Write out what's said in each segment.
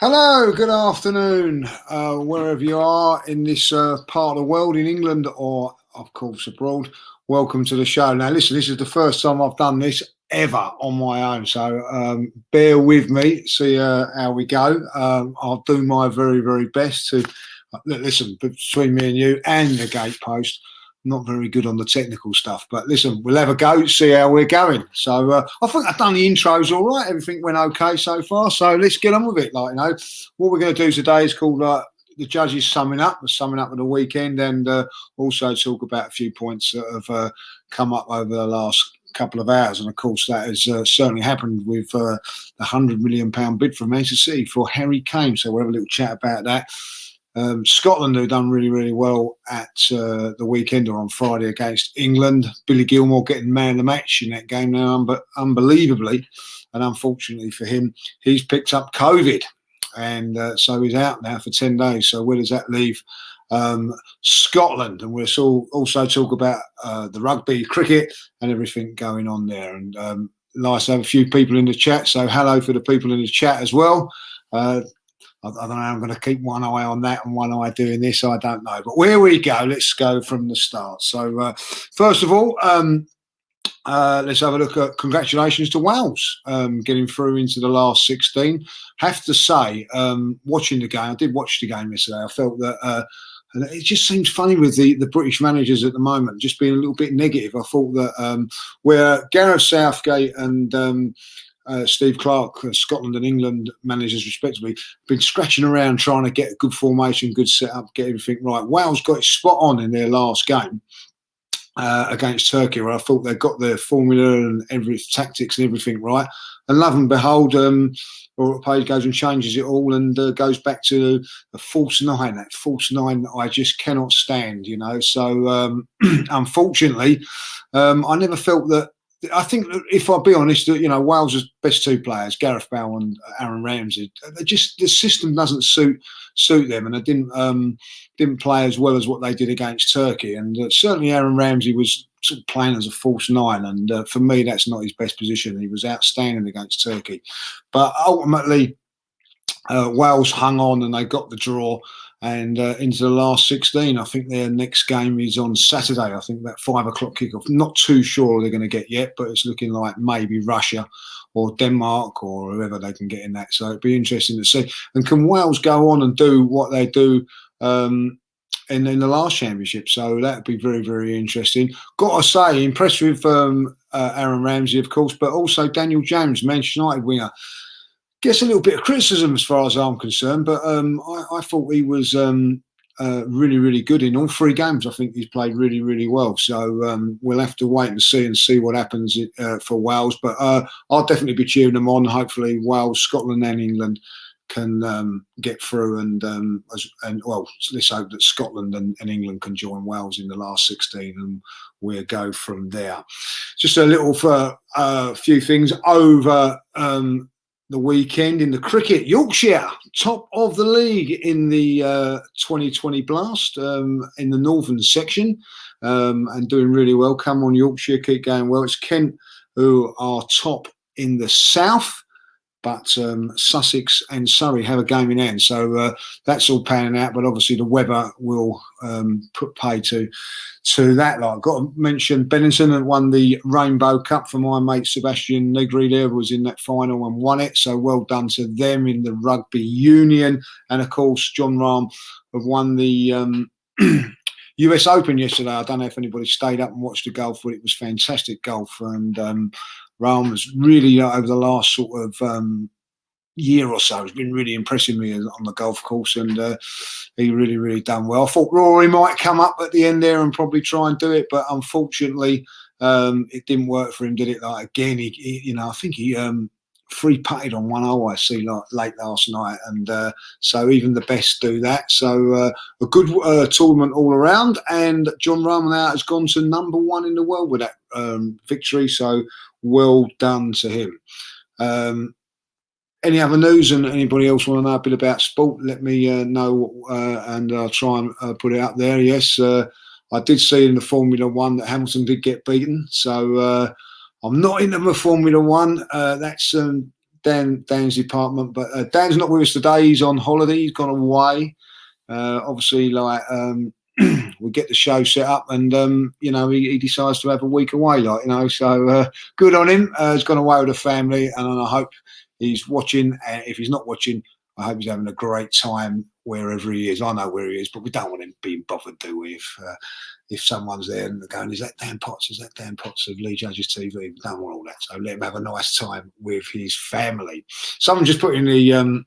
Hello, good afternoon, wherever you are in this part of the world, in England or, of course, abroad. Welcome to the show. Now, listen, this is the first time I've done this ever on my own, so bear with me, see how we go. I'll do my very, very best to listen between me and you and the gatepost. Not very good on the technical stuff, but listen, we'll have a go, see how we're going. So I think I've done the intros all right. Everything went okay so far. So let's get on with it. What we're going to do today is called the judges summing up of the weekend, and also talk about a few points that have come up over the last couple of hours. And of course, that has certainly happened with the £100 million bid from Manchester City for Harry Kane. So we'll have a little chat about that. Scotland, who done really, really well at the weekend or on Friday against England. Billy Gilmore getting man of the match in that game now, but unbelievably and unfortunately for him, he's picked up COVID, and so he's out now for 10 days. So where does that leave Scotland? And we'll also talk about the rugby, cricket, and everything going on there. And nice to have a few people in the chat. So hello for the people in the chat as well. I don't know. I'm going to keep one eye on that and one eye doing this. I don't know. But where we go, let's go from the start. So first of all, let's have a look at congratulations to Wales getting through into the last 16. Have to say, watching the game, I did watch the game yesterday. I felt that and it just seems funny with the British managers at the moment, just being a little bit negative. I thought that where Gareth Southgate and Steve Clarke, Scotland and England managers respectively, been scratching around trying to get a good formation, good setup, get everything right. Wales got it spot on in their last game against Turkey, where I thought they got their formula and every tactics and everything right. And lo and behold, Robert Page goes and changes it all and goes back to a false nine. That false nine that I just cannot stand, you know. So unfortunately, I never felt that. I think, if I'll be honest, that, you know, Wales' best two players, Gareth Bale and Aaron Ramsey, the system doesn't suit them, and they didn't play as well as what they did against Turkey. And certainly Aaron Ramsey was sort of playing as a false nine, and for me, that's not his best position. He was outstanding against Turkey, but ultimately Wales hung on and they got the draw. And into the last 16, I think their next game is on Saturday. I think that 5 o'clock kickoff. Not too sure they're going to get yet, but it's looking like maybe Russia or Denmark or whoever they can get in that. So it'd be interesting to see. And can Wales go on and do what they do in the last championship? So that'd be very, very interesting. Got to say, impressed with Aaron Ramsey, of course, but also Daniel James, Manchester United winger. Gets a little bit of criticism as far as I'm concerned, but I thought he was really, really good in all 3 games. I think he's played really, really well. So we'll have to wait and see what happens for Wales. But I'll definitely be cheering them on. Hopefully, Wales, Scotland, and England can get through. And well, let's hope that Scotland and England can join Wales in the last 16, and we'll go from there. Just a little for a few things over the weekend in the cricket. Yorkshire, top of the league in the 2020 Blast in the northern section, and doing really well. Come on, Yorkshire, keep going well. It's Kent who are top in the south, but Sussex and Surrey have a game in hand. So that's all panning out, but obviously the weather will put pay to that. Like, got to mention Bennington had won the Rainbow Cup for my mate Sebastian Negri there, was in that final and won it. So well done to them in the rugby union. And of course, John Rahm have won the US Open yesterday. I don't know if anybody stayed up and watched the golf, but it was fantastic golf. And Rahm was really, over the last sort of year or so, has been really impressing me on the golf course, and he really, really done well. I thought Rory might come up at the end there and probably try and do it, but unfortunately it didn't work for him, did it? Like, again, he you know, I think he free putted on 1 hole, I see, like late last night, and so even the best do that. So a good tournament all around, and John Rahm now has gone to #1 in the world with that victory. So well done to him. Any other news, and anybody else want to know a bit about sport, let me know, and I'll try and put it out there. Yes, I did see in the Formula One that Hamilton did get beaten, so I'm not into the Formula One. That's Dan's department. But Dan's not with us today. He's on holiday. He's gone away. Obviously, like we get the show set up, and you know, he decides to have a week away, like, you know. So good on him. He's gone away with the family, and I hope he's watching. If he's not watching, I hope he's having a great time wherever he is. I know where he is, but we don't want him being bothered, do we? If someone's there and they're going, is that Dan Potts? Is that Dan Potts of Lee Judges TV? We don't want all that. So let him have a nice time with his family. Someone just put in the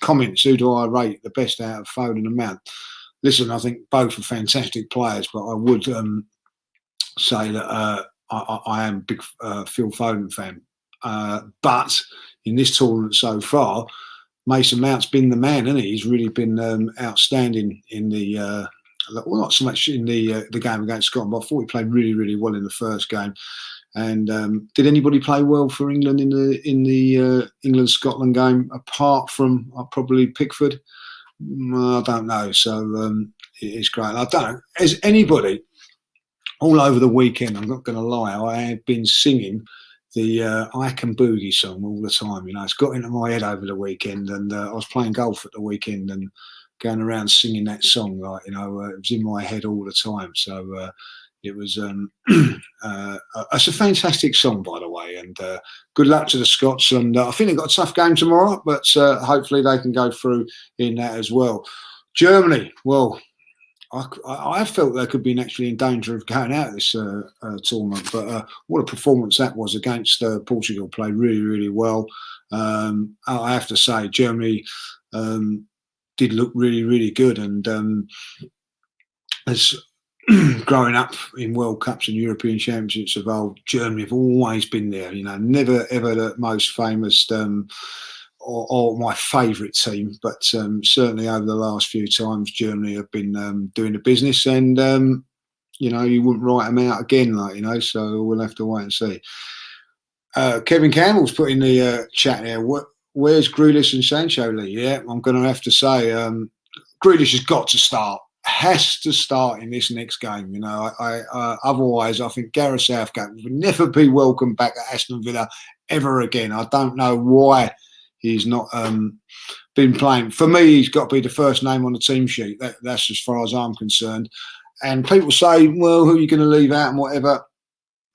comments, who do I rate the best out of Foden and Mount? Listen, I think both are fantastic players, but I would say that I am a big Phil Foden fan. But in this tournament so far, Mason Mount's been the man, hasn't he? He's really been outstanding in the well, not so much in the game against Scotland, but I thought he played really, really well in the first game. And did anybody play well for England in the England-Scotland game apart from probably Pickford? I don't know. So it's great. And I don't know. Has anybody all over the weekend? I'm not going to lie. I have been singing the I Can Boogie song all the time. You know, it's got into my head over the weekend, and I was playing golf at the weekend and going around singing that song. Like, you know, it was in my head all the time. So it was it's a fantastic song, by the way, and good luck to the Scots. And I think they've got a tough game tomorrow, but hopefully they can go through in that as well. Germany, well, I felt they could be actually in danger of going out of this tournament, but what a performance that was against Portugal. Played really, really well. I have to say, Germany did look really, really good, and as growing up in World Cups and European Championships of old, Germany have always been there. You know, never ever the most famous or my favourite team, but certainly over the last few times, Germany have been doing the business, and you know, you wouldn't write them out again, like, you know. So we'll have to wait and see. Kevin Campbell's put in the chat here. Where's Grealish and Sancho, Lee? Yeah, I'm going to have to say Grealish has got to start. Has to start in this next game. You know, otherwise, I think Gareth Southgate will never be welcome back at Aston Villa ever again. I don't know why he's not been playing. For me, he's got to be the first name on the team sheet. That's as far as I'm concerned. And people say, well, who are you going to leave out and whatever?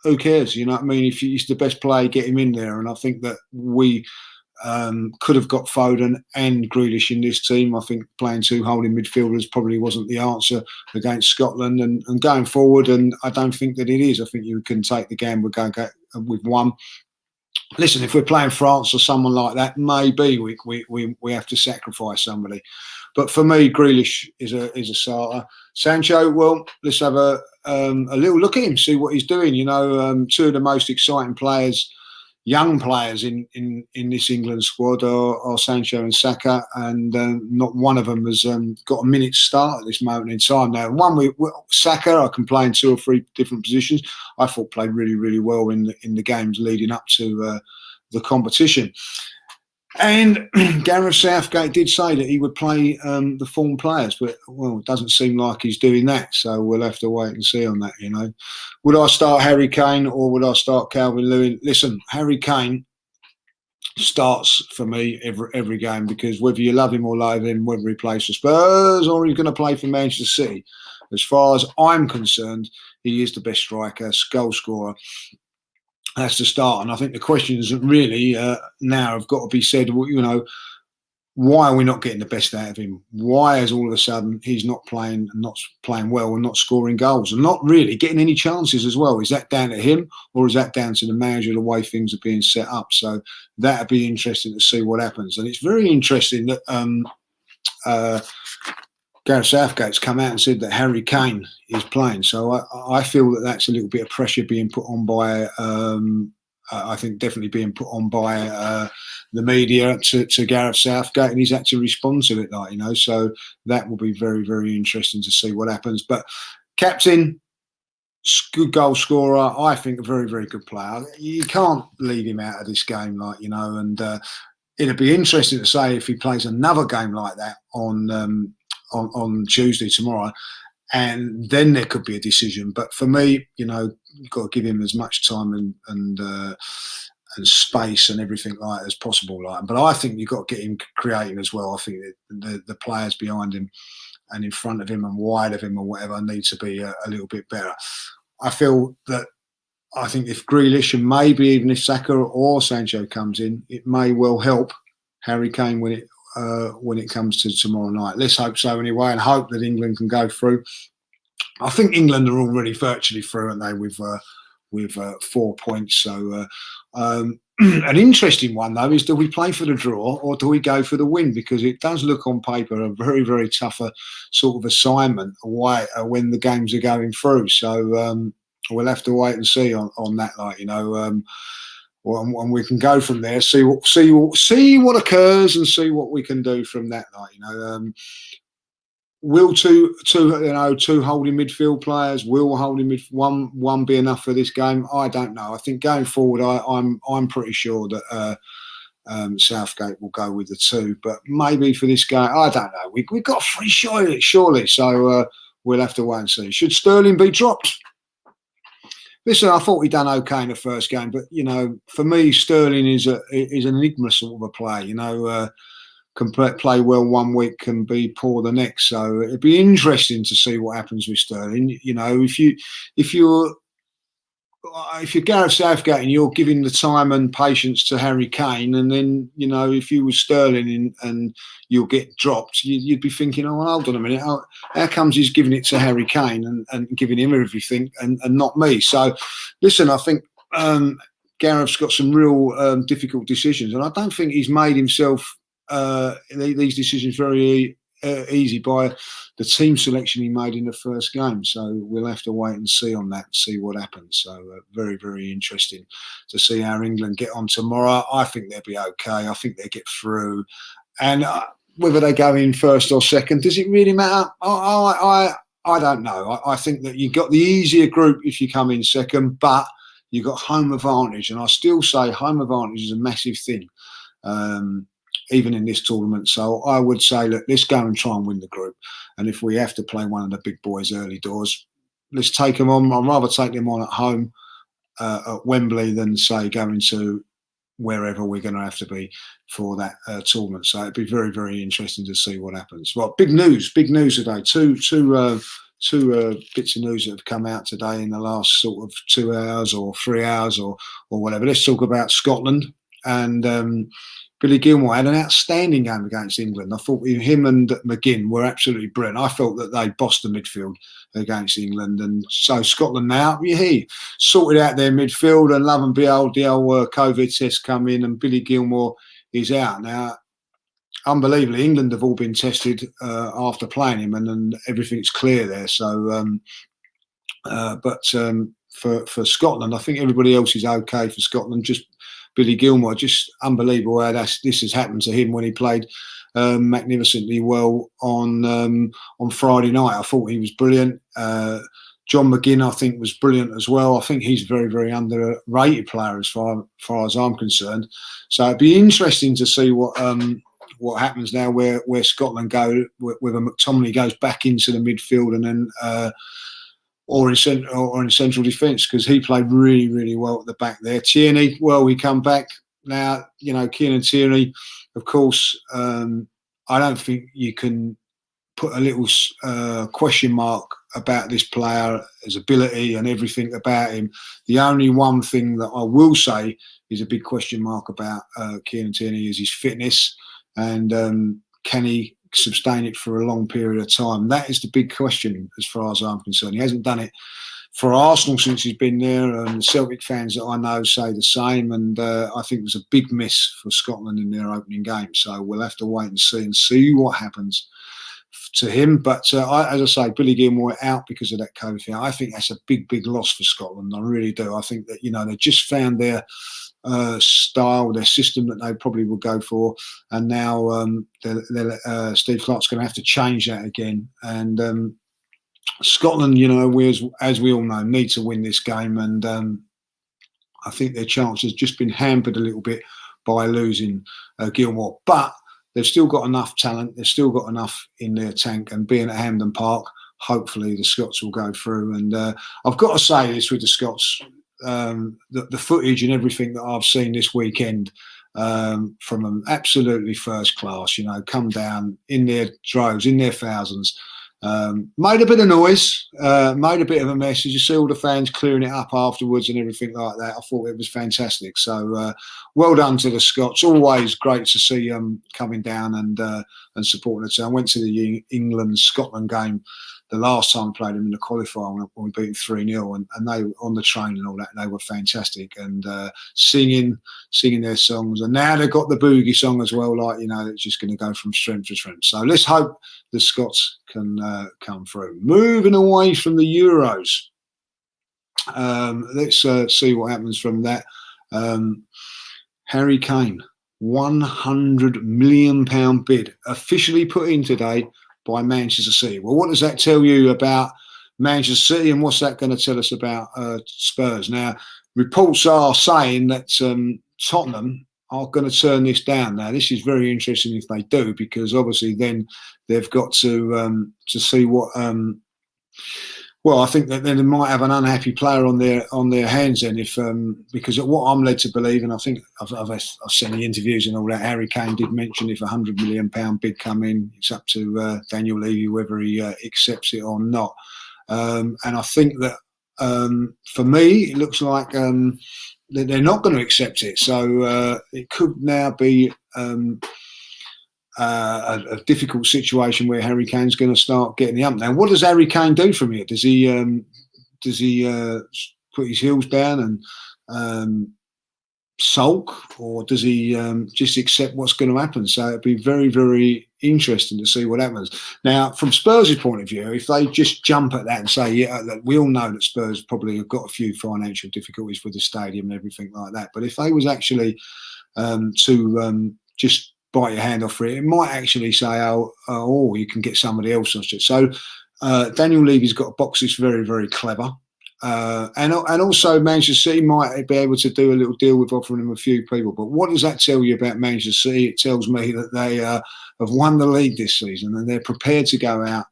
Who cares? You know what I mean? If he's the best player, get him in there. And I think that we could have got Foden and Grealish in this team. I think playing two holding midfielders probably wasn't the answer against Scotland, and going forward, and I don't think that it is. I think you can take the gamble, go with one. Listen, if we're playing France or someone like that, maybe we have to sacrifice somebody. But for me, Grealish is a starter. Sancho, well, let's have a little look at him, see what he's doing. You know, two of the most exciting players, young players in this England squad are Sancho and Saka, and not one of them has got a minute's start at this moment in time. Now, Saka, I can play in two or three different positions. I thought played really, really well in the games leading up to the competition. And Gareth Southgate did say that he would play the form players, but, well, it doesn't seem like he's doing that. So we'll have to wait and see on that, you know. Would I start Harry Kane or would I start Calvin Lewin? Listen, Harry Kane starts for me every game, because whether you love him or loathe him, whether he plays for Spurs or he's going to play for Manchester City, as far as I'm concerned, he is the best striker, goal scorer. That's the start. And I think the questions really now have got to be said, you know, why are we not getting the best out of him? Why is all of a sudden he's not playing well and not scoring goals and not really getting any chances as well? Is that down to him, or is that down to the manager, the way things are being set up? So that'd be interesting to see what happens. And it's very interesting that Gareth Southgate's come out and said that Harry Kane is playing. So I feel that that's a little bit of pressure being put on by, I think definitely being put on by the media to Gareth Southgate, and he's had to respond to it, like, you know. So that will be very, very interesting to see what happens. But captain, good goal scorer, I think a very, very good player. You can't leave him out of this game, like, you know, and it'd be interesting to say if he plays another game like that on Tuesday tomorrow, and then there could be a decision. But for me, you know, you've got to give him as much time and space and everything like as possible. Like, but I think you've got to get him creating as well. I think the players behind him and in front of him and wide of him or whatever need to be a little bit better. I feel that I think if Grealish and maybe even if Saka or Sancho comes in, it may well help Harry Kane when it comes to tomorrow night. Let's hope so anyway, and hope that England can go through. I think England are already virtually through, aren't they, with 4 points. So an interesting one though is, do we play for the draw or do we go for the win? Because it does look on paper a very, very tougher sort of assignment away when the games are going through. So we'll have to wait and see on that, like, you know, and we can go from there, see what occurs and see what we can do from that, like, you know. Will two holding midfield players, will holding one be enough for this game? I don't know. I think going forward, I'm pretty sure that Southgate will go with the two, but maybe for this game, I don't know. We've got three surely. So we'll have to wait and see. Should Sterling be dropped? Listen, I thought he'd done okay in the first game, but you know, for me, Sterling is an enigma sort of a player. You know. Can play well one week, can be poor the next. So it'd be interesting to see what happens with Sterling. You know, if you're Gareth Southgate and you're giving the time and patience to Harry Kane, and then, you know, if you were Sterling and you'll get dropped, you'd be thinking, oh, hold on a minute, how comes he's giving it to Harry Kane and giving him everything and not me? So listen, I think Gareth's got some real difficult decisions, and I don't think he's made himself these decisions very easy by the team selection he made in the first game. So we'll have to wait and see on that, see what happens. So very, very interesting to see how England get on tomorrow. I think they'll be okay. I think they'll get through. And whether they go in first or second, does it really matter? I don't know. I think that you've got the easier group if you come in second, but you've got home advantage. And I still say home advantage is a massive thing. Even in this tournament. So I would say, look, let's go and try and win the group. And if we have to play one of the big boys early doors, let's take them on. I'd rather take them on at home at Wembley than, say, going to wherever we're going to have to be for that tournament. So it'd be very, very interesting to see what happens. Well, big news today. Two bits of news that have come out today in the last sort of 2 hours or 3 hours or whatever. Let's talk about Scotland. And Billy Gilmour had an outstanding game against England. I thought him and McGinn were absolutely brilliant. I felt that they bossed the midfield against England. And so Scotland now, sorted out their midfield, and love and behold, the old COVID test come in and Billy Gilmour is out. Now, unbelievably, England have all been tested after playing him, and everything's clear there. So, for Scotland, I think everybody else is okay for Scotland. Just Billy Gilmour, just unbelievable how this has happened to him when he played magnificently well on Friday night. I thought he was brilliant. John McGinn, I think, was brilliant as well. I think he's a very, very underrated player as far as I'm concerned. So it'd be interesting to see what happens now, where Scotland go, whether McTominay goes back into the midfield and then. Or in central defence, because he played really, really well at the back there. Tierney, well, we come back now. You know, Kieran Tierney, of course. I don't think you can put a little question mark about this player, his ability and everything about him. The only one thing that I will say is a big question mark about Kieran Tierney is his fitness, and can he sustain it for a long period of time? That is the big question as far as I'm concerned. He hasn't done it for Arsenal since he's been there, and the Celtic fans that I know say the same, and I think it was a big miss for Scotland in their opening game. So we'll have to wait and see what happens to him. But as I say, Billy Gilmour out because of that COVID thing. I think that's a big, big loss for Scotland. I really do. I think that, they just found their style, their system that they probably would go for, and now Steve Clarke's going to have to change that again. And Scotland, as we all know, need to win this game, and I think their chance has just been hampered a little bit by losing Gilmour. But they've still got enough talent, they've still got enough in their tank, and being at Hampden Park, hopefully the Scots will go through. And I've got to say this with the Scots. the footage and everything that I've seen this weekend from them, absolutely first class. You know, come down in their droves, in their thousands. Made a bit of noise, made a bit of a mess. You see all the fans clearing it up afterwards and everything like that. I thought it was fantastic. So well done to the Scots. Always great to see them coming down and supporting the team. I went to the England-Scotland game the last time I played them in the qualifier when we beat 3-0, and they were on the train and all that. They were fantastic and singing their songs. And now they've got the boogie song as well. Like, you know, it's just going to go from strength to strength. So let's hope the Scots can come through. Moving away from the Euros, let's see what happens from that. Harry Kane, £100 million bid officially put in today by Manchester City. Well, what does that tell you about Manchester City, and what's that going to tell us about Spurs? Now, reports are saying that Tottenham are going to turn this down. Now, this is very interesting if they do, because obviously then they've got to see what. Well, I think that then they might have an unhappy player on their hands then, if because what I'm led to believe, and I think I've seen the interviews and all that. Harry Kane did mention if £100 million bid come in, it's up to Daniel Levy whether he accepts it or not. And I think that for me, it looks like they're not going to accept it. So it could now be a difficult situation where Harry Kane's going to start getting the ump. Now, what does Harry Kane do from here? Does he put his heels down and sulk, or does he just accept what's going to happen? So it'd be very, very interesting to see what happens. Now, from Spurs' point of view, if they just jump at that and say, yeah, we all know that Spurs probably have got a few financial difficulties with the stadium and everything like that, but if they was actually to just bite your hand off for it, it might actually say, oh, you can get somebody else. So Daniel Levy's got a box that's very, very clever. And also Manchester City might be able to do a little deal with offering them a few people. But what does that tell you about Manchester City? It tells me that they have won the league this season and they're prepared to go out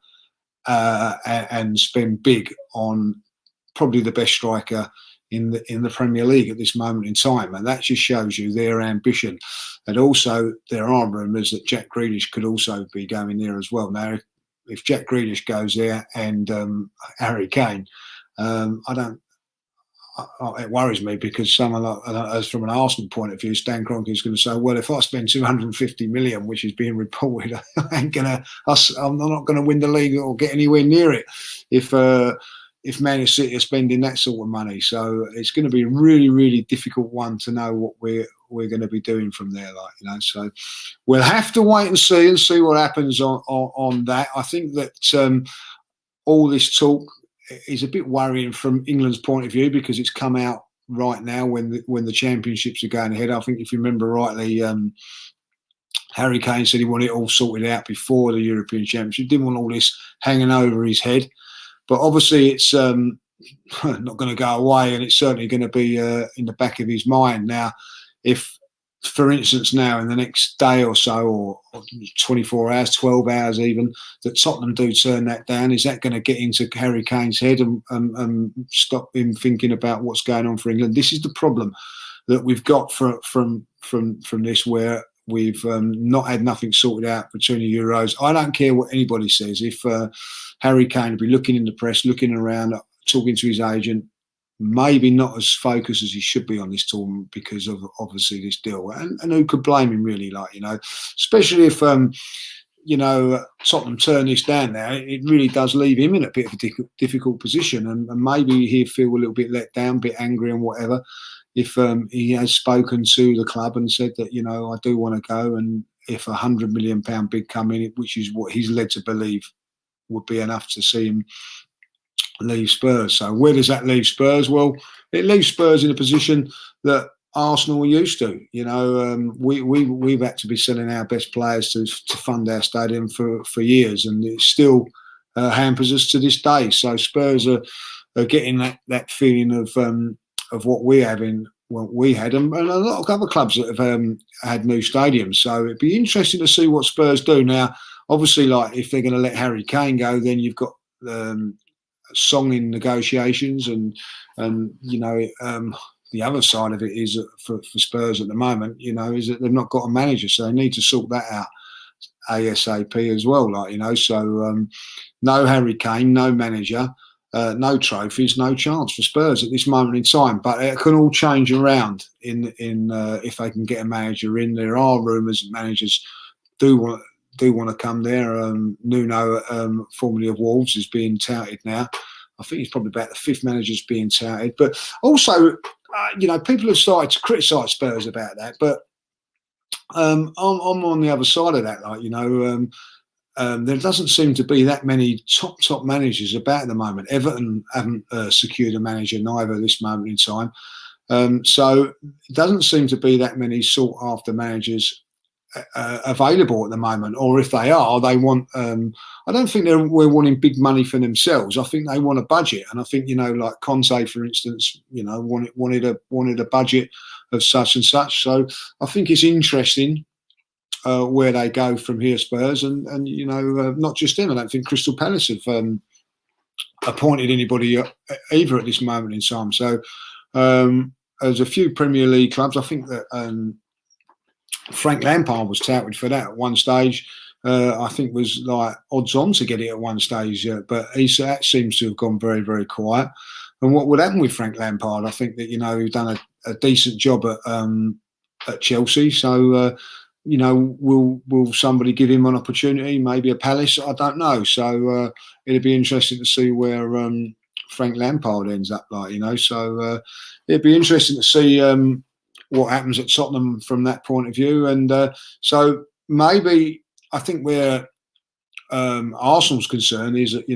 and spend big on probably the best striker in the Premier League at this moment in time, and that just shows you their ambition. And also, there are rumours that Jack Grealish could also be going there as well. Now, if Jack Grealish goes there and Harry Kane, it worries me, because someone like, as from an Arsenal point of view, Stan Kroenke is going to say, well, if I spend 250 million, which is being reported, I'm not going to win the league or get anywhere near it if Man City are spending that sort of money. So it's going to be a really, really difficult one to know what we're going to be doing from there, like, you know. So we'll have to wait and see what happens on that. I think that all this talk is a bit worrying from England's point of view, because it's come out right now when the championships are going ahead. I think if you remember rightly, Harry Kane said he wanted it all sorted out before the European Championship. He didn't want all this hanging over his head. But obviously it's not going to go away, and it's certainly going to be in the back of his mind. Now, if, for instance, now in the next day or so, or 24 hours, 12 hours even, that Tottenham do turn that down, is that going to get into Harry Kane's head and stop him thinking about what's going on for England? This is the problem that we've got from this, where we've not had nothing sorted out between the Euros. I don't care what anybody says. If Harry Kane would be looking in the press, looking around, talking to his agent, maybe not as focused as he should be on this tournament because of obviously this deal. And who could blame him, really, like, you know, especially if, you know, Tottenham turn this down now, it really does leave him in a bit of a difficult position, and maybe he'd feel a little bit let down, a bit angry and whatever, if he has spoken to the club and said that, you know, I do want to go, and if £100 million bid come in, which is what he's led to believe would be enough to see him leave Spurs. So where does that leave Spurs? Well, it leaves Spurs in a position that Arsenal are used to. You know, we've had to be selling our best players to fund our stadium for years, and it still hampers us to this day. So Spurs are getting that feeling of what we have in what we had, and a lot of other clubs that have had new stadiums. So it'd be interesting to see what Spurs do now. Obviously, like, if they're going to let Harry Kane go, then you've got song in negotiations, and the other side of it is for Spurs at the moment, is that they've not got a manager, so they need to sort that out ASAP as well. So no Harry Kane, no manager, no trophies, no chance for Spurs at this moment in time. But it can all change around in if they can get a manager in. There are rumours that managers do want to come there. Nuno, formerly of Wolves, is being touted now. I think he's probably about the 5th manager's being touted. But also, people have started to criticise Spurs about that. But I'm on the other side of that. There doesn't seem to be that many top managers about at the moment. Everton haven't secured a manager neither at this moment in time. So it doesn't seem to be that many sought after managers available at the moment, or if they are, they want. I don't think we're wanting big money for themselves. I think they want a budget, and I think like Conte, for instance, wanted a budget of such and such. So I think it's interesting where they go from here, Spurs, and not just them. I don't think Crystal Palace have appointed anybody either at this moment in time. So there's a few Premier League clubs. I think that. Frank Lampard was touted for that at one stage. I think was like odds on to get it at one stage, but that seems to have gone very, very quiet. And what would happen with Frank Lampard? I think that he's done a decent job at Chelsea. So will somebody give him an opportunity? Maybe a Palace? I don't know. So it'd be interesting to see where Frank Lampard ends up. So it'd be interesting to see. What happens at Tottenham from that point of view. And so maybe I think where Arsenal's concern is that,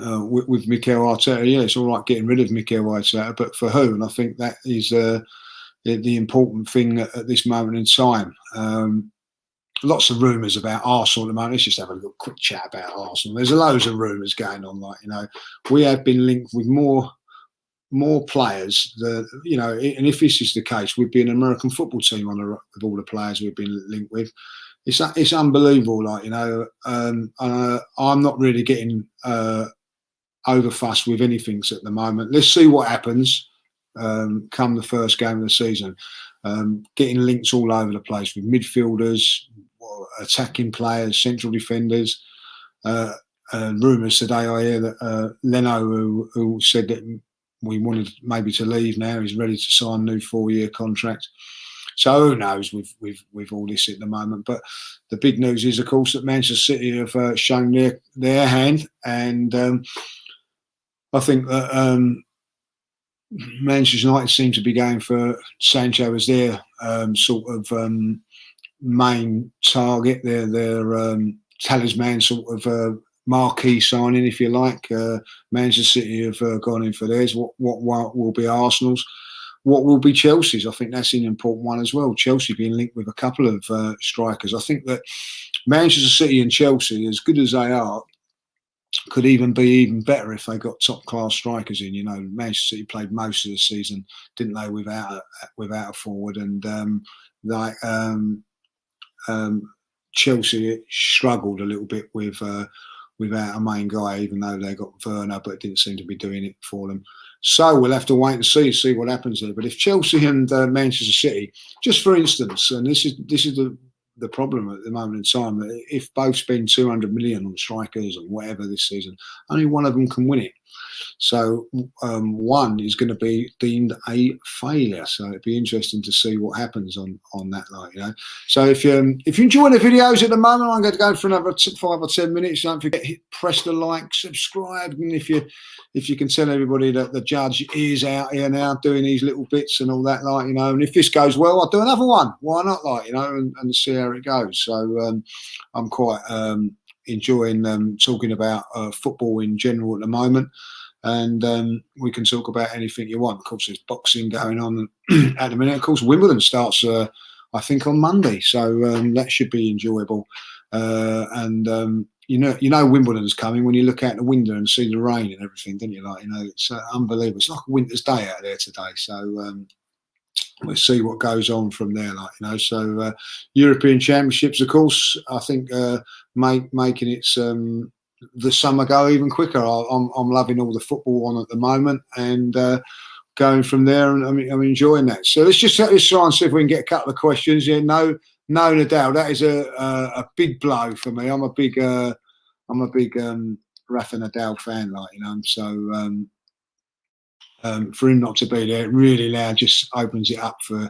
with Mikel Arteta, it's all right getting rid of Mikel Arteta, but for who? And I think that is the important thing at this moment in time. Lots of rumours about Arsenal at the moment. Let's just have a little quick chat about Arsenal. There's loads of rumours going on. We have been linked with more players, and if this is the case, we'd be an American football team of all the players we've been linked with. It's unbelievable, I'm not really getting overfussed with anything at the moment. Let's see what happens come the first game of the season. Getting links all over the place with midfielders, attacking players, central defenders. Rumours today I hear that Leno, who said that we wanted maybe to leave now, he's ready to sign a new 4-year contract. So who knows with all this at the moment. But the big news is, of course, that Manchester City have shown their hand. And I think that Manchester United seem to be going for Sancho as their sort of main target, their talisman sort of marquee signing, if you like. Manchester City have gone in for theirs. What will be Arsenal's? What will be Chelsea's? I think that's an important one as well. Chelsea being linked with a couple of strikers. I think that Manchester City and Chelsea, as good as they are, could even be even better if they got top class strikers in. Manchester City played most of the season, didn't they, without a forward, and Chelsea struggled a little bit without a main guy, even though they got Werner, but it didn't seem to be doing it for them. So we'll have to wait and see what happens there. But if Chelsea and Manchester City, just for instance, and this is the problem at the moment in time, if both spend 200 million on strikers and whatever this season, only one of them can win it. So one is going to be deemed a failure. So it'd be interesting to see what happens on that. So if you're enjoying the videos at the moment, I'm going to go for another 5 or 10 minutes. Don't forget, press the like, subscribe, and if you can tell everybody that the judge is out here now doing these little bits and all that, and if this goes well, I'll do another one. Why not, and see how it goes. So I'm quite enjoying talking about football in general at the moment. And we can talk about anything you want. Of course, there's boxing going on at the minute. Of course, Wimbledon starts, I think, on Monday, so that should be enjoyable. Wimbledon's coming when you look out the window and see the rain and everything, don't you? It's unbelievable. It's like a winter's day out there today. So we'll see what goes on from there. So European Championships, of course, I think making its the summer go even quicker. I'm loving all the football on at the moment, and going from there, and I'm enjoying that. So let's try and see if we can get a couple of questions. Yeah, no Nadal. That is a big blow for me. I'm a big Rafa Nadal fan, like, so for him not to be there, it really now just opens it up for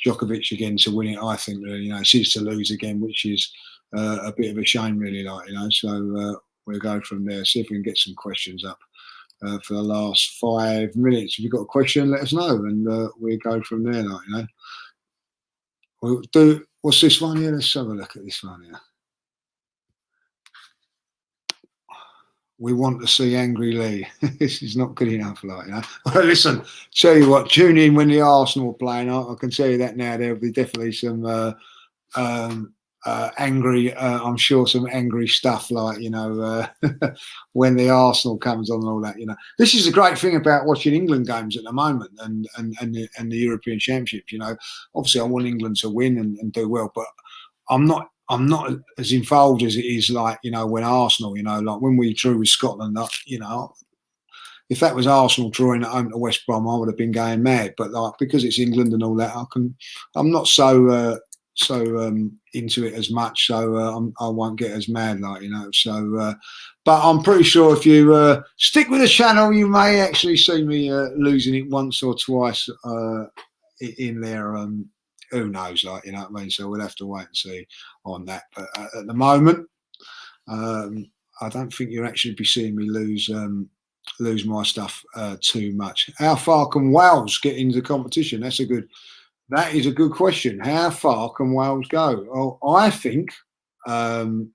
Djokovic again to win it. I think, really, it's his to lose again, which is a bit of a shame, really, like, So we'll go from there. See if we can get some questions up for the last 5 minutes. If you've got a question, let us know, and we'll go from there, like, We'll do. What's this one here? Let's have a look at this one here. We want to see Angry Lee. This is not good enough, like, Well, listen, tell you what, tune in when the Arsenal are playing. I can tell you that now. There'll be definitely some angry, I'm sure some angry stuff, like, when the Arsenal comes on and all that, This is a great thing about watching England games at the moment, and the European Championship. Obviously I want England to win and do well, but I'm not as involved as it is, like, when Arsenal, like when we drew with Scotland, if that was Arsenal drawing at home to West Brom, I would have been going mad. But like, because it's England and all that, I'm not so into it as much, so I won't get as mad, like, So, but I'm pretty sure if you stick with the channel, you may actually see me losing it once or twice in there. Who knows, like, what I mean? So we'll have to wait and see on that. But at the moment, I don't think you'll actually be seeing me lose my stuff too much. How far can Wales get into the competition? That is a good question. How far can Wales go? Oh, I think Wales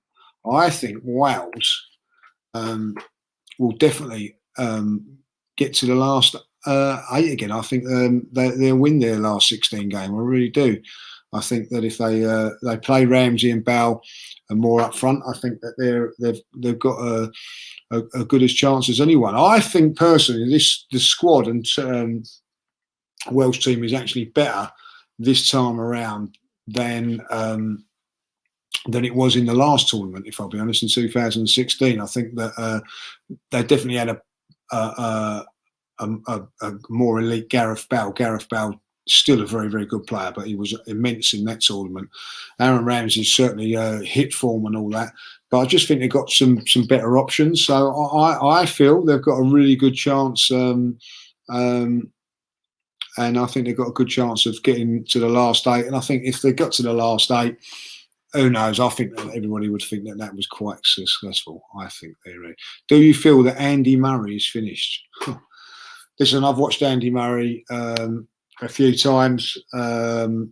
will definitely get to the last 8 again. I think they'll win their last 16 game. I really do. I think that if they play Ramsey and Bale and more up front, I think that they've got a good as chance as anyone. I think personally, the squad and Welsh team is actually better this time around than it was in the last tournament, if I'll be honest, in 2016. I think that they definitely had a more elite Gareth Bale. Gareth Bale, still a very, very good player, but he was immense in that tournament. Aaron Ramsey certainly hit form and all that, but I just think they've got some better options. So I feel they've got a really good chance, and I think they've got a good chance of getting to the last 8. And I think if they got to the last 8, who knows? I think that everybody would think that was quite successful. I think they really. Do you feel that Andy Murray is finished? Listen, I've watched Andy Murray a few times and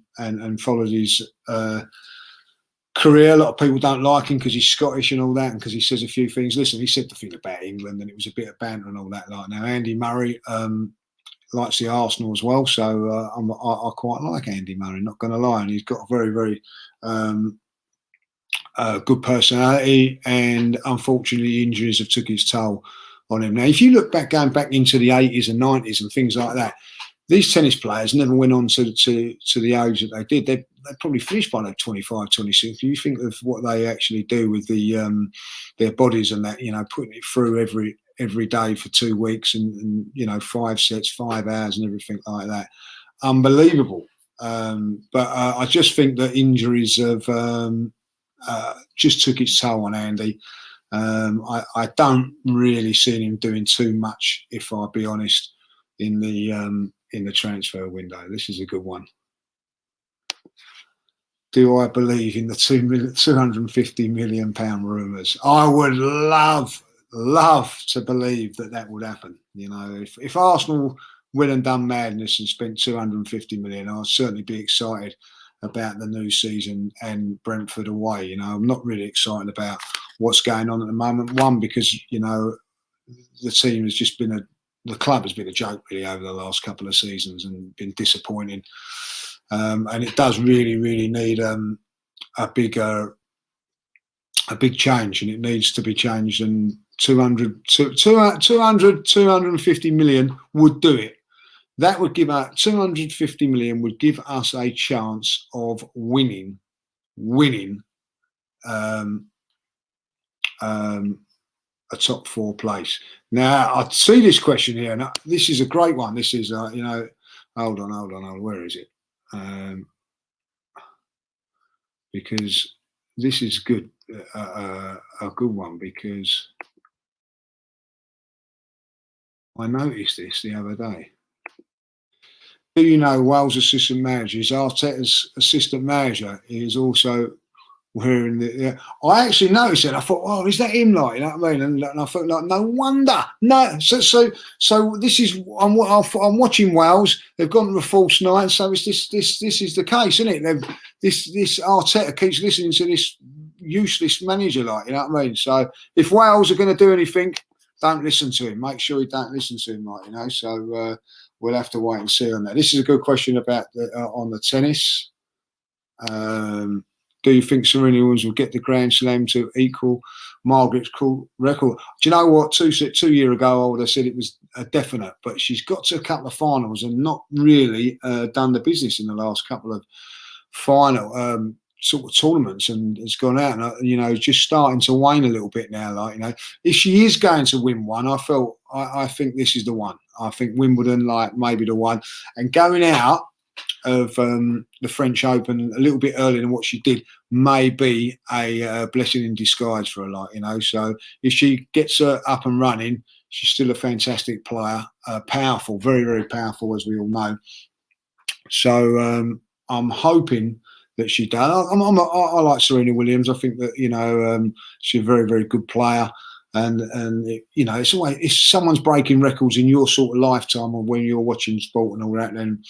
followed his career. A lot of people don't like him because he's Scottish and all that, and because he says a few things. Listen, he said the thing about England, and it was a bit of banter and all that. Like, now, Andy Murray likes the Arsenal as well, so I quite like Andy Murray. Not going to lie, and he's got a very, very good personality, and unfortunately, injuries have took its toll on him. Now, if you look back, going back into the 80s and 90s and things like that, these tennis players never went on to the age that they did. They probably finished by like 25, 26. If you think of what they actually do with their bodies and that, putting it through every day for 2 weeks and 5 sets, 5 hours and everything like that, unbelievable. But I just think that injuries have just took its toll on Andy. I don't really see him doing too much, if I'll be honest, in the transfer window. This is a good one. Do I believe in the £250 million rumours? I would love to believe that would happen. If Arsenal went and done madness and spent 250 million, I'd certainly be excited about the new season and Brentford away. I'm not really excited about what's going on at the moment. One, because the team has just been the club has been a joke really over the last couple of seasons and been disappointing. And it does really, really need a big change, and it needs to be changed. And 250 million would do it. That would give us 250 million would give us a chance of winning a top 4 place. Now, I see this question here, and this is a great one. This is, you know, hold on, where is it? Because this is good, a good one, because I noticed this the other day. Do you know Wales assistant manager is Arteta's assistant manager is also wearing the? Yeah. I actually noticed it. I thought, oh, is that him? Like, you know what I mean? And I thought, like, no wonder. No, so this is I'm watching Wales. They've gone to a false nine. So it's this is the case, isn't it? This Arteta keeps listening to this useless manager, like, you know what I mean? So if Wales are going to do anything, don't listen to him. Make sure you don't listen to him, like, you know. So we'll have to wait and see on that. This is a good question about on the tennis. Do you think Serena Williams will get the Grand Slam to equal Margaret's record? Do you know what? 2 years ago, I would have said it was a definite, but she's got to a couple of finals and not really done the business in the last couple of final sort of tournaments, and it's gone out, and you know, just starting to wane a little bit now. Like, you know, if she is going to win one, I think this is the one. I think Wimbledon, like, maybe the one, and going out of the French Open a little bit earlier than what she did may be a blessing in disguise for her, like, you know. So if she gets her up and running, she's still a fantastic player, powerful, very, very powerful, as we all know. So I'm hoping that she does. I like Serena Williams. I think that, you know, she's a very, very good player. And you know, it's always, if someone's breaking records in your sort of lifetime or when you're watching sport and all that, then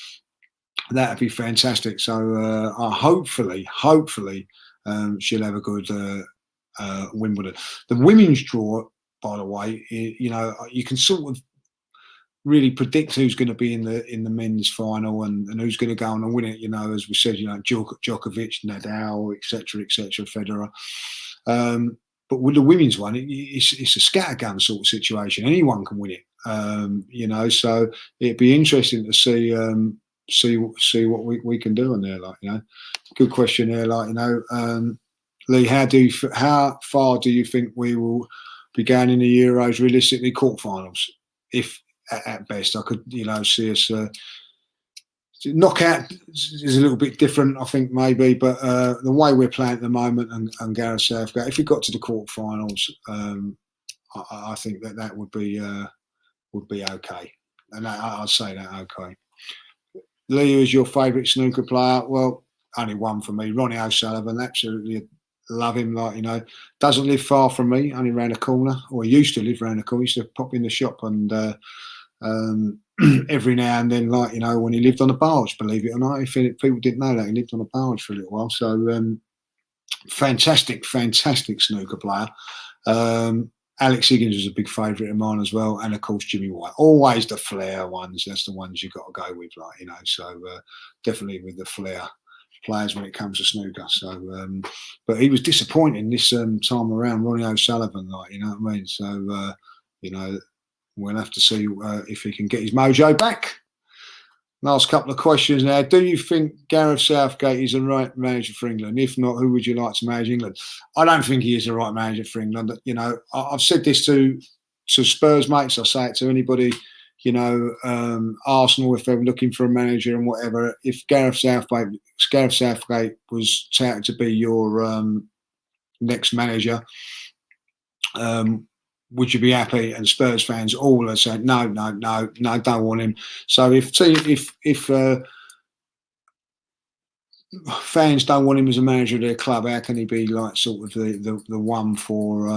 that'd be fantastic. So hopefully she'll have a good Wimbledon. The women's draw, by the way, you know, you can sort of really predict who's going to be in the men's final and who's going to go on and win it. You know, as we said, you know, Djokovic, Nadal, etc., Federer. But with the women's one, it's a scattergun sort of situation. Anyone can win it. You know, so it'd be interesting to see what we can do on there. Like, you know, good question there. Like, you know, Lee, how far do you think we will be going in the Euros? Realistically, quarterfinals, if at best. I could, you know, see us. Knockout is a little bit different, I think, maybe, but the way we're playing at the moment, and Gareth Southgate, if we got to the quarterfinals, I think that would be okay, and I'd say that okay. Lee, who's your favourite snooker player? Well, only one for me, Ronnie O'Sullivan. Absolutely love him. Like, you know, doesn't live far from me, only around the corner, or he used to live around the corner. He used to pop in the shop and every now and then, like, you know, when he lived on a barge, believe it or not. If people didn't know that, he lived on a barge for a little while. So fantastic snooker player. Alex Higgins was a big favourite of mine as well, and of course Jimmy White. Always the flair ones. That's the ones you've got to go with, like, you know. So definitely with the flair players when it comes to snooker. So, but he was disappointing this time around, Ronnie O'Sullivan, like, you know what I mean. So you know, we'll have to see if he can get his mojo back. Last couple of questions now. Do you think Gareth Southgate is the right manager for England? If not, who would you like to manage England? I don't think he is the right manager for England. You know, I've said this to Spurs mates. I say it to anybody, you know, Arsenal, if they're looking for a manager and whatever. If Gareth Southgate was touted to be your next manager, would you be happy? And Spurs fans all are saying, no, don't want him. So if fans don't want him as a manager of their club, how can he be like sort of the one for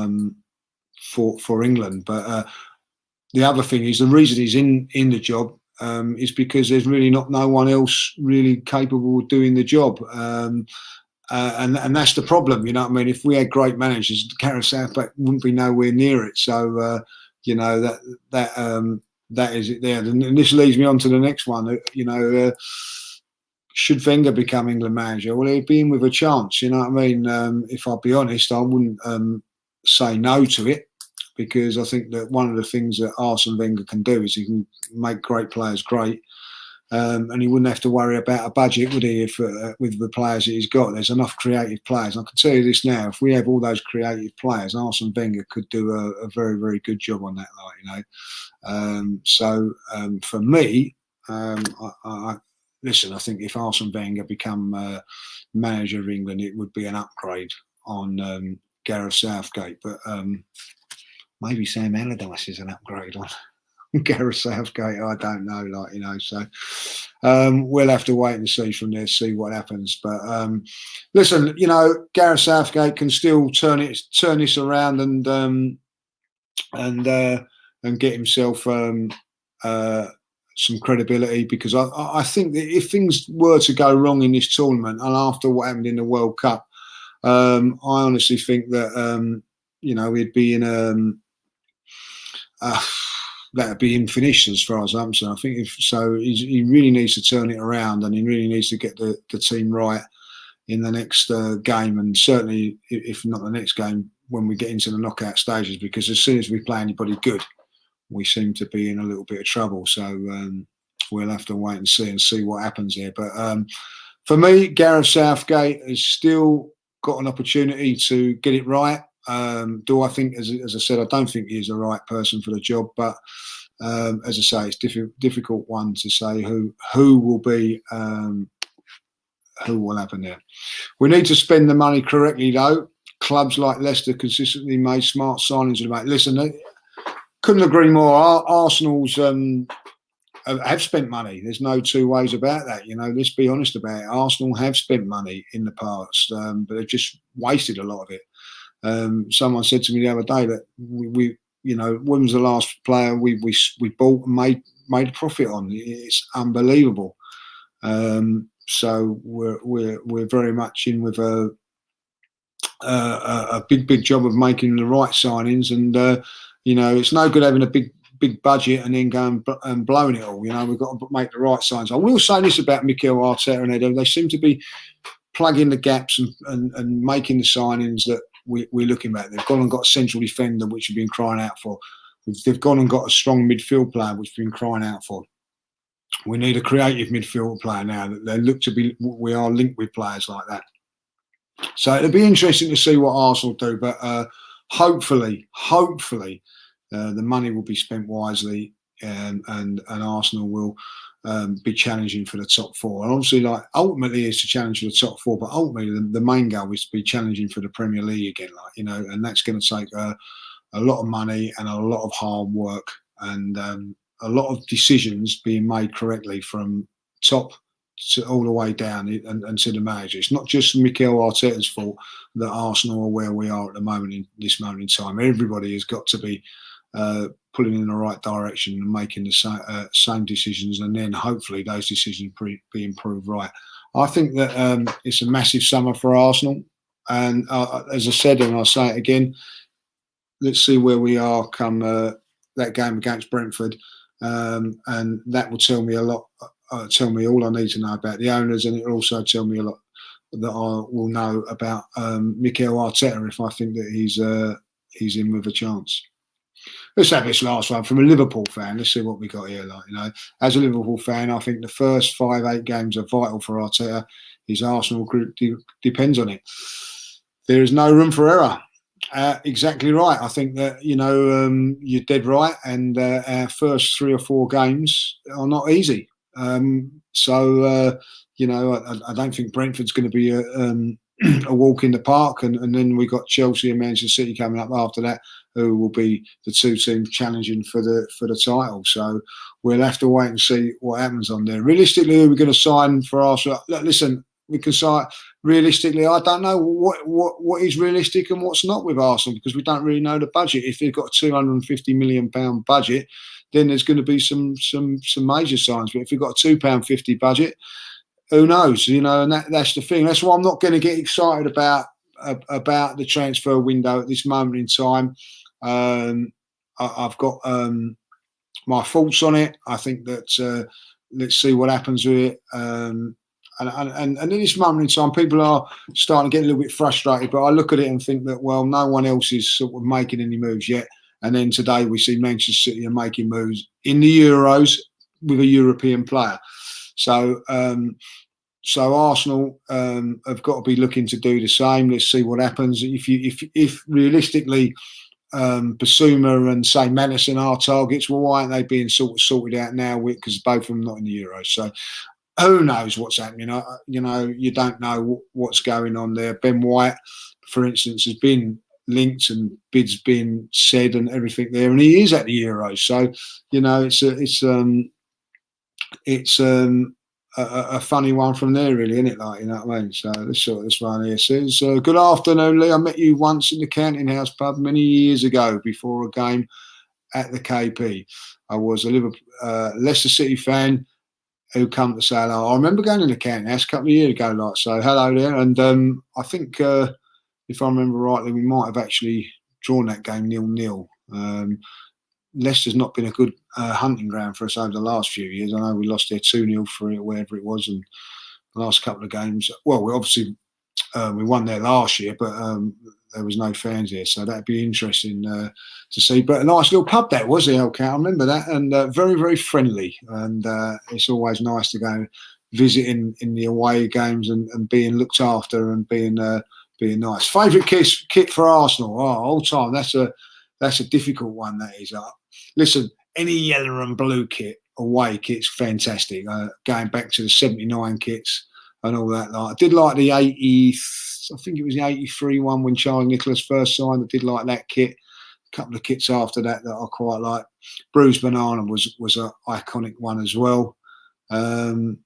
England? But the other thing is, the reason he's in the job is because there's really no one else really capable of doing the job. And that's the problem, you know what I mean? If we had great managers, Gareth Southgate wouldn't be nowhere near it. So you know, that is it there. And this leads me on to the next one. You know, should Wenger become England manager? Well, he'd be in with a chance. You know what I mean? If I'll be honest, I wouldn't say no to it, because I think that one of the things that Arsene Wenger can do is he can make great players great. and he wouldn't have to worry about a budget, would he? If with the players that he's got, there's enough creative players. I can tell you this now: if we have all those creative players, Arsene Wenger could do a very, very good job on that. So for me, listen, I think if Arsene Wenger become manager of England, it would be an upgrade on Gareth Southgate. But maybe Sam Allardyce is an upgrade on Gareth Southgate. I don't know, So we'll have to wait and see from there, see what happens. But listen, Gareth Southgate can still turn this around and get himself some credibility, because I think that if things were to go wrong in this tournament, and after what happened in the World Cup, I honestly think that he'd be in that'd be him finished as far as I'm concerned. I think he really needs to turn it around, and he really needs to get the team right in the next game, and certainly if not the next game, when we get into the knockout stages, because as soon as we play anybody good, we seem to be in a little bit of trouble. So we'll have to wait and see what happens here. But for me, Gareth Southgate has still got an opportunity to get it right. Do I think, as I said, I don't think he's the right person for the job. But as I say, it's difficult one to say who will be who will happen there. We need to spend the money correctly, though. Clubs like Leicester consistently made smart signings. Listen, couldn't agree more. Arsenal's have spent money. There's no two ways about that. Let's be honest about it. Arsenal have spent money in the past, but they've just wasted a lot of it. Someone said to me the other day that we when was the last player we bought and made a profit on? It's unbelievable. So we're very much in with a big job of making the right signings, and it's no good having a big budget and then going and blowing it all. We've got to make the right signs. I will say this about Mikel Arteta and Edo: they seem to be plugging the gaps and making the signings that we're looking at. They've gone and got a central defender, which we've been crying out for. They've gone and got a strong midfield player, which we've been crying out for. We need a creative midfield player now. That they look to be. We are linked with players like that. So it'll be interesting to see what Arsenal do. But hopefully, the money will be spent wisely, and Arsenal will be challenging for the top four. And obviously, ultimately, is to challenge for the top four. But ultimately, the main goal is to be challenging for the Premier League again. And that's going to take a lot of money and a lot of hard work, and a lot of decisions being made correctly from top to all the way down and to the manager. It's not just Mikel Arteta's fault that Arsenal are where we are at the moment in this moment in time. Everybody has got to be pulling in the right direction and making the same decisions, and then hopefully those decisions be improved right. I think that it's a massive summer for Arsenal, and as I said, and I'll say it again, let's see where we are come that game against Brentford, and that will tell me a lot. Tell me all I need to know about the owners, and it will also tell me a lot that I will know about Mikel Arteta if I think that he's in with a chance. Let's have this last one from a Liverpool fan. Let's see what we got here. As a Liverpool fan, I think the first 5-8 games are vital for Arteta. His Arsenal group depends on it. There is no room for error. Exactly right. I think that you're dead right. And our first 3 or 4 games are not easy. I don't think Brentford's going to be a walk in the park, and then we got Chelsea and Manchester City coming up after that, who will be the 2 teams challenging for the title. So we'll have to wait and see what happens on there. Realistically, who we're going to sign for Arsenal? Look, listen, we can sign realistically. I don't know what is realistic and what's not with Arsenal, because we don't really know the budget. If they've got a £250 million budget, then there's going to be some major signs. But if you've got a £2.50 budget, who knows? And that's the thing. That's why I'm not going to get excited about the transfer window at this moment in time. I've got my thoughts on it. I think that let's see what happens with it. And in this moment in time, people are starting to get a little bit frustrated. But I look at it and think that, well, no one else is sort of making any moves yet. And then today we see Manchester City are making moves in the Euros with a European player. So Arsenal have got to be looking to do the same. Let's see what happens. If realistically Basuma and say Madison are targets, well, why aren't they being sorted out now? Because both of them not in the Euros. So who knows what's happening? You don't know what's going on there. Ben White, for instance, has been linked and bids been said and everything there, and he is at the Euros. So it's a funny one from there, really, isn't it? Like, you know what I mean? So let's sort this one here. Says, good afternoon, Lee. I met you once in the Counting House pub many years ago before a game at the KP. I was a Leicester City fan who come to say hello. I remember going in the Counting House a couple of years ago, like, so hello there. And I think, if I remember rightly, we might have actually drawn that game 0-0. Leicester's not been a good hunting ground for us over the last few years. I know we lost there 2-0 for it, wherever it was, and the last couple of games. Well, we obviously we won there last year, but there was no fans here, so that'd be interesting to see. But a nice little pub that was, the Hellcat. I remember that, and very, very friendly. And it's always nice to go visiting in the away games and being looked after and being nice. Favourite kit for Arsenal? Oh, all time. That's a difficult one. That is. Listen, any yellow and blue kit, away kit's fantastic. Going back to the '79 kits and all that. Like, I did like the 80. I think it was the 83 one when Charlie Nicholas first signed. I did like that kit. A couple of kits after that I quite like. Bruised Banana was an iconic one as well. And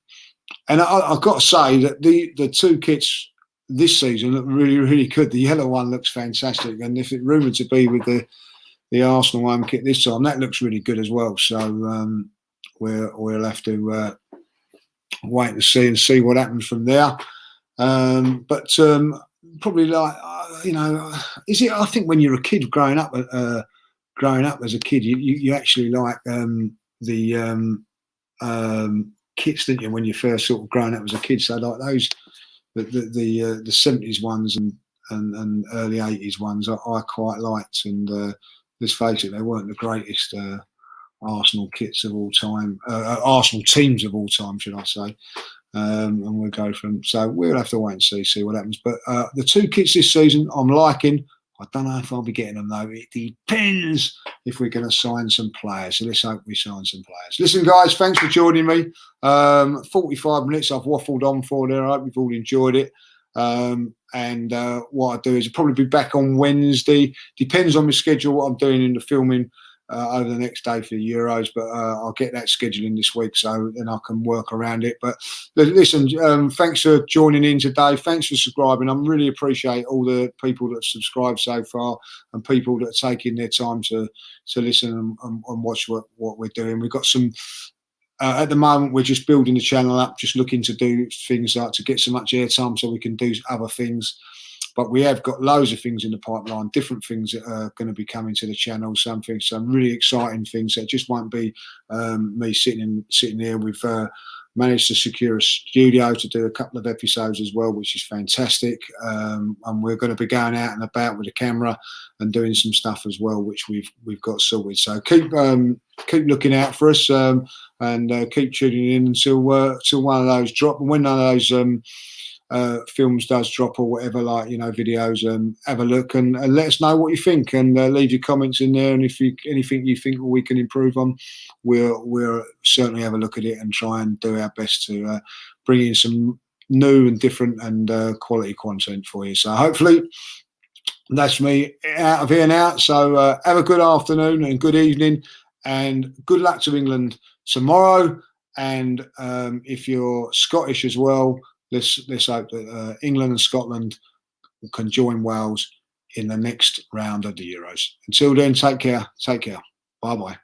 I've got to say that the two kits this season look really, really good. The yellow one looks fantastic, and if it's rumoured to be with the Arsenal home kit this time, that looks really good as well. So we'll have to wait and see what happens from there. But probably like is it? I think when you're a kid growing up as a kid, you actually like the kits, didn't you? When you first sort of growing up as a kid, so like those the 70s ones and early 80s ones I quite liked, and let's face it, they weren't the greatest Arsenal kits of all time, Arsenal teams of all time, should I say. And we'll go from, so we'll have to wait and see what happens. But the two kits this season I'm liking. I don't know if I'll be getting them though. It depends if we're going to sign some players. So let's hope we sign some players. Listen, guys, thanks for joining me. 45 minutes I've waffled on for there. I hope you've all enjoyed it. And what I do is I'll probably be back on Wednesday. Depends on my schedule, what I'm doing in the filming over the next day for the Euros, but I'll get that scheduling this week, so then I can work around it. But listen, thanks for joining in today. Thanks for subscribing. I really appreciate all the people that have subscribed so far and people that are taking their time to listen and watch what we're doing. We've got some at the moment, we're just building the channel up, just looking to do things like to get so much airtime so we can do other things. But we have got loads of things in the pipeline, different things that are going to be coming to the channel, some really exciting things that just won't be me sitting here. We've managed to secure a studio to do a couple of episodes as well, which is fantastic. And we're going to be going out and about with the camera and doing some stuff as well, which we've got sorted. So keep looking out for us and keep tuning in until one of those drop. And when none of those films does drop or whatever, like, videos, have a look and let us know what you think, and leave your comments in there. And if anything you think we can improve on, we'll certainly have a look at it and try and do our best to bring in some new and different and quality content for you. So hopefully that's me out of here now. So have a good afternoon and good evening, and good luck to England tomorrow. And if you're Scottish as well, let's hope that England and Scotland can join Wales in the next round of the Euros. Until then, take care. Bye bye.